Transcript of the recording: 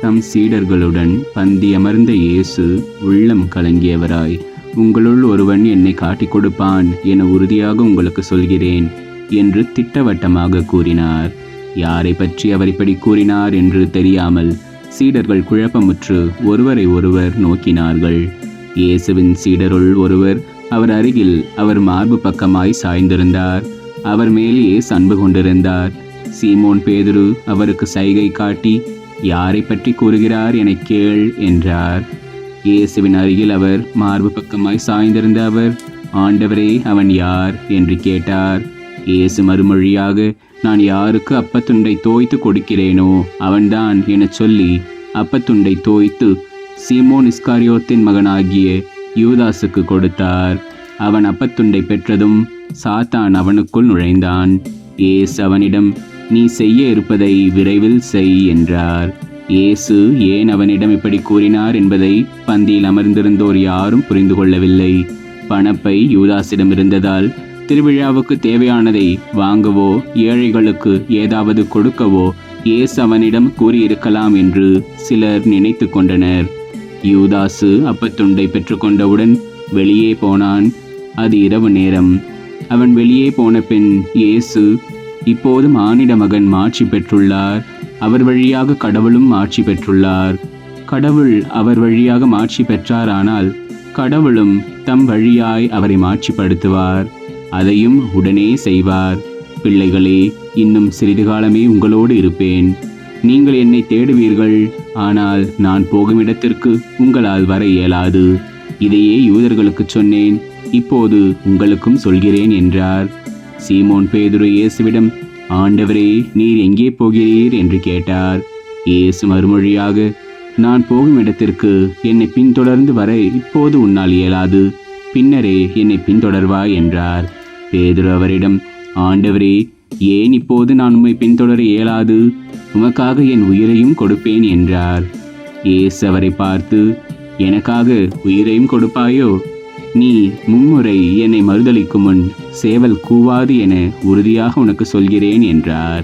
தம் சீடர்களுடன் பந்தியமர்ந்த இயேசு உள்ளம் கலங்கியவராய், உங்களுள் ஒருவன் என்னை காட்டிக் கொடுப்பான் என உறுதியாக உங்களுக்கு சொல்கிறேன் என்று திட்டவட்டமாக கூறினார். யாரை பற்றி அவர் இப்படி கூறினார் என்று தெரியாமல் சீடர்கள் குழப்பமுற்று ஒருவரை ஒருவர் நோக்கினார்கள். இயேசுவின் சீடருள் ஒருவர் அவர் அருகில் அவர் மார்பு பக்கமாய் சாய்ந்திருந்தார். அவர் மேல் இயேசு அன்பு கொண்டிருந்தார். சீமோன் பேதுரு அவருக்கு சைகை காட்டி, யாரை பற்றி கூறுகிறார் என கேள் என்றார். இயேசுவின் அருகில் அவர் மார்பு பக்கமாய் சாய்ந்திருந்த அவர், ஆண்டவரே, அவன் யார் என்று கேட்டார். இயேசு மறுமொழியாக, நான் யாருக்கு அப்பத்துண்டை தோய்த்து கொடுக்கிறேனோ அவன்தான் என சொல்லி அப்பத்துண்டை தோய்த்து சீமோன் இஸ்காரியோத்தின் மகனாகிய யூதாசுக்கு கொடுத்தார். அவன் அப்பத்துண்டை பெற்றதும் சாத்தான் அவனுக்குள் நுழைந்தான். இயேசு அவனிடம், நீ செய்ய இருப்பதை விரைவில் செய் என்றார். இயேசு ஏன் அவனிடம் இப்படி கூறினார் என்பதை பந்தியில் அமர்ந்திருந்தோர் யாரும் புரிந்து கொள்ளவில்லை. பணப்பை யூதாசிடம் இருந்ததால் திருவிழாவுக்கு தேவையானதை வாங்கவோ ஏழைகளுக்கு ஏதாவது கொடுக்கவோ இயேசு அவனிடம் கூறியிருக்கலாம் என்று சிலர் நினைத்து கொண்டனர். யூதாசு அப்பத்துண்டை பெற்றுக்கொண்டவுடன் வெளியே போனான். அது இரவு நேரம். அவன் வெளியே போன பின் இயேசு, இப்போது மானிட மகன் மாட்சி பெற்றுள்ளார், அவர் வழியாக கடவுளும் மாட்சி பெற்றுள்ளார். கடவுள் அவர் வழியாக மாட்சி பெற்றாரானால் கடவுளும் தம் வழியாய் அவரை மாட்சிப்படுத்துவார். அதையும் உடனே செய்வார். பிள்ளைகளே, இன்னும் சிறிது காலமே உங்களோடு இருப்பேன். நீங்கள் என்னை தேடுவீர்கள், ஆனால் நான் போகும் இடத்திற்கு உங்களால் வர இயலாது. இதையே யூதர்களுக்கு சொன்னேன், இப்போது உங்களுக்கும் சொல்கிறேன் என்றார். சீமோன் பேதுரு இயேசுவிடம், ஆண்டவரே, நீர் எங்கே போகிறீர் என்று கேட்டார். இயேசு மறுமொழியாக, நான் போகும் இடத்திற்கு என்னை பின்தொடர்ந்து வர இப்போது உன்னால் இயலாது, பின்னரே என்னை பின்தொடர்வாய் என்றார். பேதுரு அவரிடம், ஆண்டவரே, ஏன் இப்போது நான் உம்மை பின்தொடர இயலாது? உமக்காக என் உயிரையும் கொடுப்பேன் என்றார். இயேசு அவரை பார்த்து, எனக்காக உயிரையும் கொடுப்பாயோ? நீ மும்முறை என்னை மறுதலிக்கும் முன் சேவல் கூவாது என உறுதியாக உனக்கு சொல்கிறேன் என்றார்.